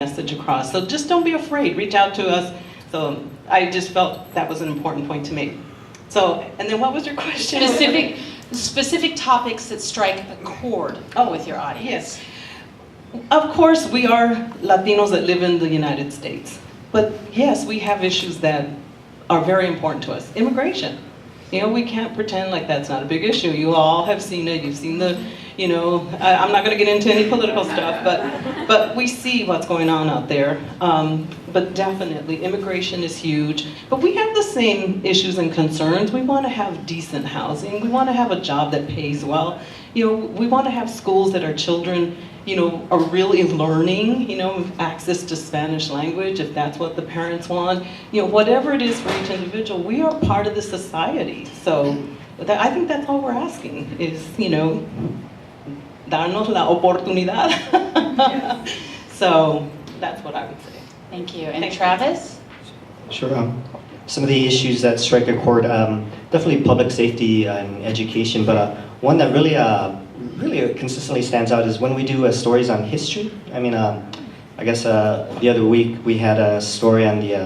message across. So just don't be afraid, reach out to us. So I just felt that was an important point to make. So, and then what was your question? Specific topics that strike a chord with your audience. Yes. Of course, we are Latinos that live in the United States. But yes, we have issues that are very important to us. Immigration. You know, we can't pretend like that's not a big issue. You all have seen it. You've seen the, I'm not going to get into any political stuff, but we see what's going on out there. But definitely, immigration is huge. But we have the same issues and concerns. We want to have decent housing. We want to have a job that pays well. We want to have schools that our children, are really learning, access to Spanish language, if that's what the parents want. Whatever it is for each individual, we are part of the society. So I think that's all we're asking is, darnos la oportunidad. So that's what I would say. Thank you. And Travis? Sure. Some of the issues that strike a chord, definitely public safety and education, but one that really consistently stands out is when we do stories on history. I mean, I guess the other week we had a story on the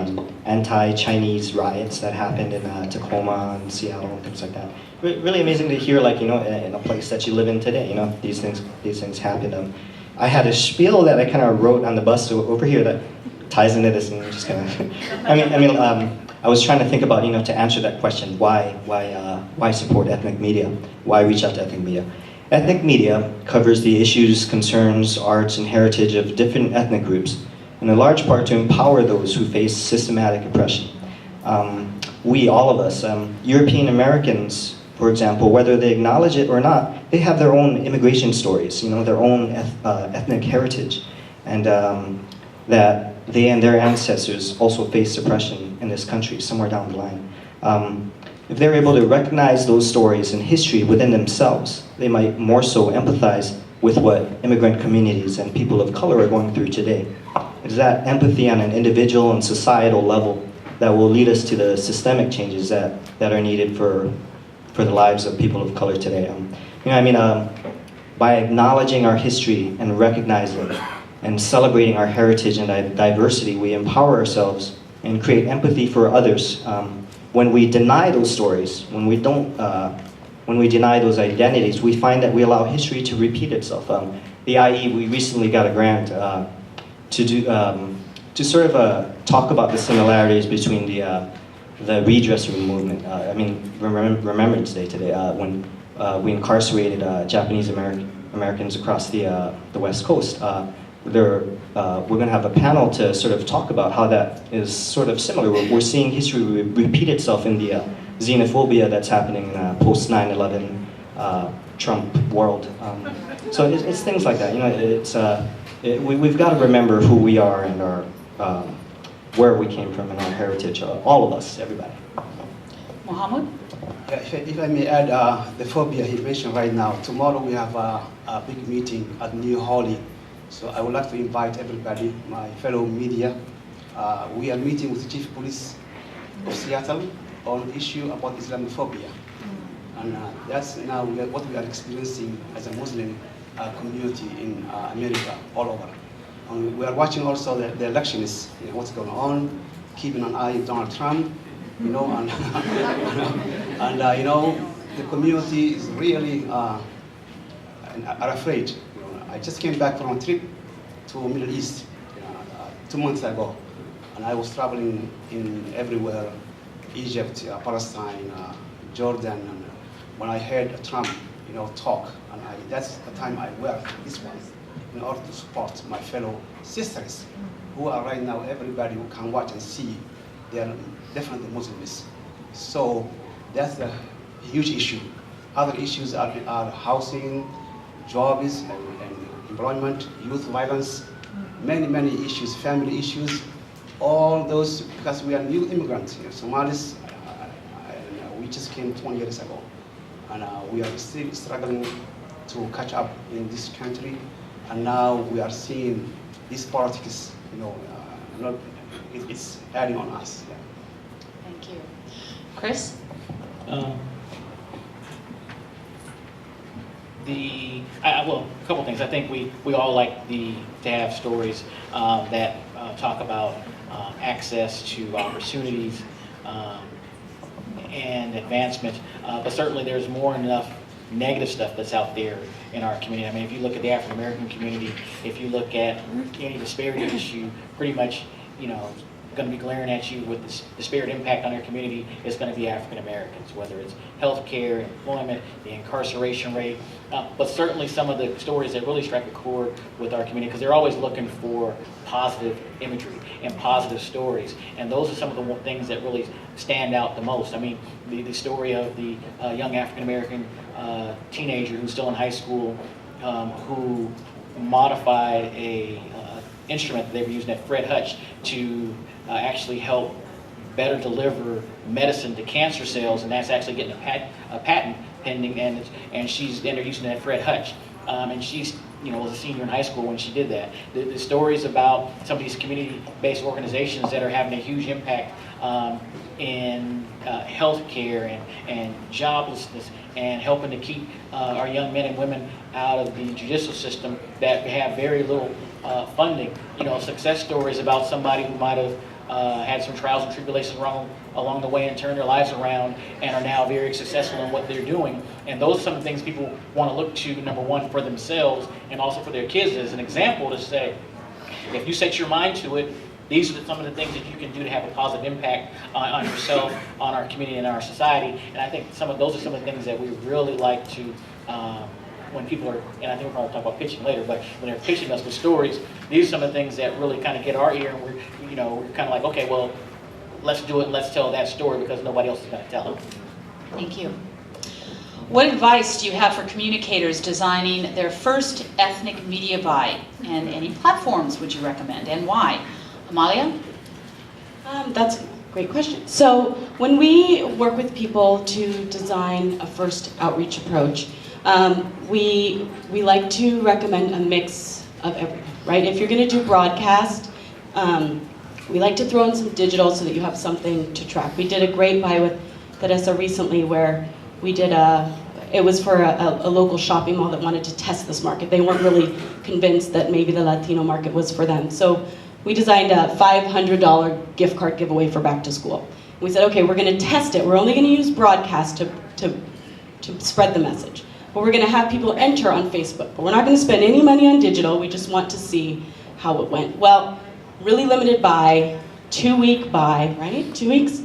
anti-Chinese riots that happened in Tacoma and Seattle and things like that. Really amazing to hear, like, in a place that you live in today, these things happen. I had a spiel that I kind of wrote on the bus over here that ties into this, and just kind of, I was trying to think about, to answer that question, why support ethnic media? Why reach out to ethnic media? Ethnic media covers the issues, concerns, arts, and heritage of different ethnic groups, in a large part to empower those who face systematic oppression. We, all of us, European Americans, for example, whether they acknowledge it or not, they have their own immigration stories, their own ethnic heritage, and that they and their ancestors also faced oppression in this country somewhere down the line. If they're able to recognize those stories and history within themselves, they might more so empathize with what immigrant communities and people of color are going through today. It's that empathy on an individual and societal level that will lead us to the systemic changes that are needed for the lives of people of color today. By acknowledging our history and recognizing and celebrating our heritage and diversity, we empower ourselves and create empathy for others. When we deny those stories, when we deny those identities, we find that we allow history to repeat itself. The IE, we recently got a grant to sort of talk about the similarities between the redress movement. Remembrance Day today, when we incarcerated Japanese Americans across the West Coast. We're going to have a panel to sort of talk about how that is sort of similar. We're seeing history repeat itself in the xenophobia that's happening in a post 9/11 Trump world. So it's things like that. We've got to remember who we are and our where we came from and our heritage. All of us, everybody. Mohamud? If I may add, the phobia he mentioned right now. Tomorrow we have a big meeting at New Holly. So I would like to invite everybody, my fellow media. We are meeting with the Chief Police of Seattle on issue about Islamophobia. And that's now what we are experiencing as a Muslim community in America, all over. And we are watching also the elections, what's going on, keeping an eye on Donald Trump, and, the community is really are afraid. I just came back from a trip to Middle East 2 months ago, and I was traveling in everywhere, Egypt, Palestine, Jordan, and when I heard Trump, talk, and that's the time I wear this one in order to support my fellow sisters who are right now, everybody who can watch and see, they are definitely Muslims. So that's a huge issue. Other issues are housing, jobs, and employment, youth violence, many issues, family issues, all those, because we are new immigrants, Somalis, we just came 20 years ago, and we are still struggling to catch up in this country, and now we are seeing this politics, it's adding on us. Yeah. Thank you. Chris? well, a couple things. I think we all like to have stories that talk about access to opportunities and advancement, but certainly there's more than enough negative stuff that's out there in our community. I mean, if you look at the African American community, if you look at any disparity issue, pretty much, going to be glaring at you with this disparate impact on your community is going to be African Americans, whether it's healthcare, employment, the incarceration rate, but certainly some of the stories that really strike a chord with our community, because they're always looking for positive imagery and positive stories, and those are some of the things that really stand out the most. I mean, the story of the young African American teenager who's still in high school, who modified a instrument that they were using at Fred Hutch to actually help better deliver medicine to cancer cells, and that's actually getting a patent pending, and they're using it at Fred Hutch, and she's was a senior in high school when she did that. The stories about some of these community-based organizations that are having a huge impact in healthcare and joblessness, and helping to keep our young men and women out of the judicial system that have very little funding. Success stories about somebody who might have had some trials and tribulations along the way and turned their lives around and are now very successful in what they're doing. And those are some of the things people want to look to, number one, for themselves and also for their kids as an example to say, if you set your mind to it, these are some of the things that you can do to have a positive impact on yourself, on our community, and our society. And I think those are some of the things that we really like to, when people are, and I think we'll probably talk about pitching later, but when they're pitching us with stories, these are some of the things that really kind of get our ear, and we're kind of like, okay, well, let's do it, let's tell that story because nobody else is going to tell it. Thank you. What advice do you have for communicators designing their first ethnic media buy, and any platforms would you recommend, and why? Amalia? That's a great question. So when we work with people to design a first outreach approach, we like to recommend a mix of everything, right? If you're going to do broadcast, we like to throw in some digital so that you have something to track. We did a great buy with Teresa recently where we did it was for a local shopping mall that wanted to test this market. They weren't really convinced that maybe the Latino market was for them. So we designed a $500 gift card giveaway for back to school. We said, okay, we're going to test it. We're only going to use broadcast to spread the message. But we're going to have people enter on Facebook. But we're not going to spend any money on digital. We just want to see how it went. Well, really limited buy, 2-week buy, right? 2 weeks,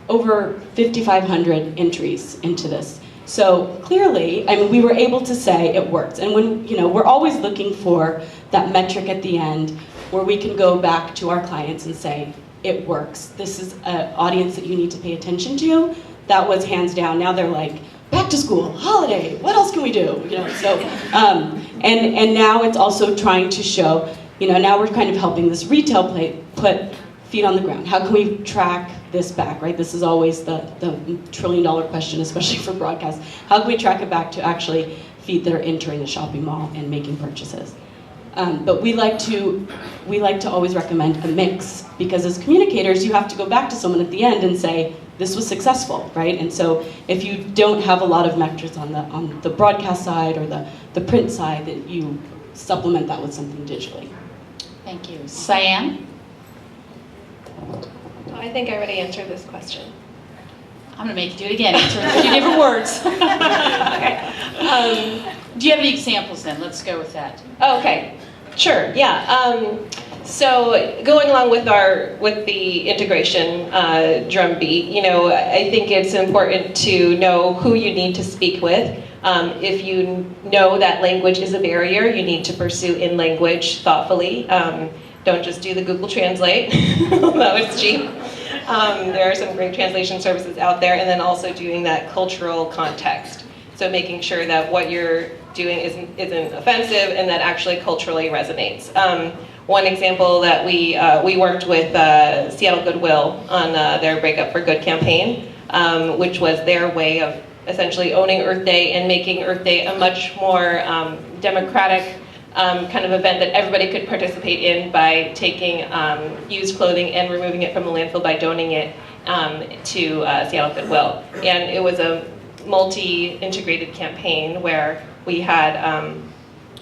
over 5,500 entries into this. So clearly, I mean, we were able to say it works. And when, we're always looking for that metric at the end where we can go back to our clients and say, it works. This is an audience that you need to pay attention to. That was hands down. Now they're like, back to school, holiday, what else can we do? So, and now it's also trying to show, now we're kind of helping this retail play put feet on the ground. How can we track this back, right? This is always the $1 trillion question, especially for broadcast. How can we track it back to actually feet that are entering the shopping mall and making purchases? But we like to always recommend a mix, because as communicators, you have to go back to someone at the end and say, this was successful, right? And so if you don't have a lot of metrics on the broadcast side or the print side, that you supplement that with something digitally. Thank you. Sian? I think I already answered this question. I'm going to make you do it again. Answer in a few different words. Okay. Do you have any examples then? Let's go with that. Okay. Sure. Yeah. So going along with the integration drumbeat, I think it's important to know who you need to speak with. If you know that language is a barrier, you need to pursue in language thoughtfully. Don't just do the Google Translate, although it's cheap. There are some great translation services out there, and then also doing that cultural context. So making sure that what you're doing isn't offensive and that actually culturally resonates. One example that we worked with Seattle Goodwill on their Break Up for Good campaign, which was their way of essentially owning Earth Day and making Earth Day a much more democratic kind of event that everybody could participate in by taking used clothing and removing it from the landfill by donating it to Seattle Goodwill. And it was a multi-integrated campaign where We had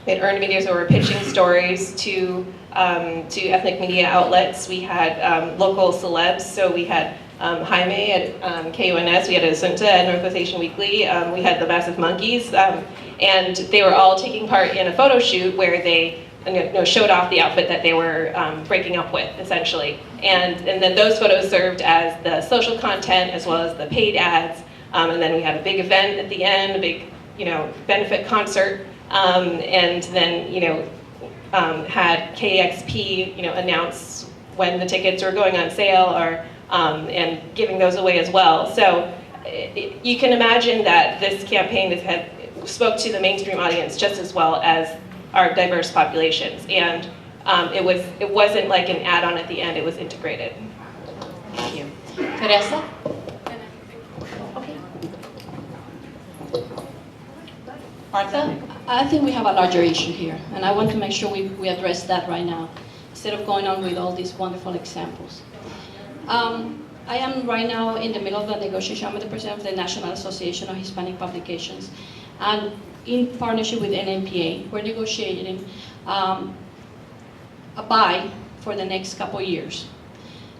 earned videos where we were pitching stories to ethnic media outlets. We had local celebs, so we had Jaime at KUNS, we had Assunta at Northwest Asian Weekly, we had the Massive Monkeys, and they were all taking part in a photo shoot where they showed off the outfit that they were breaking up with, essentially. And then those photos served as the social content as well as the paid ads. And then we had a big event at the end, a big benefit concert, and then had KXP announce when the tickets were going on sale or and giving those away as well. So you can imagine that this campaign spoke to the mainstream audience just as well as our diverse populations, and it wasn't like an add-on at the end; it was integrated. Thank you. Teresa? Okay. Martha? I think we have a larger issue here, and I want to make sure we address that right now, instead of going on with all these wonderful examples. I am right now in the middle of the negotiation with the president of the National Association of Hispanic Publications, and in partnership with NMPA, we're negotiating a buy for the next couple years.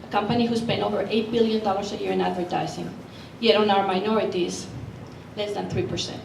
A company who's spent over $8 billion a year in advertising, yet on our minorities, less than 3%.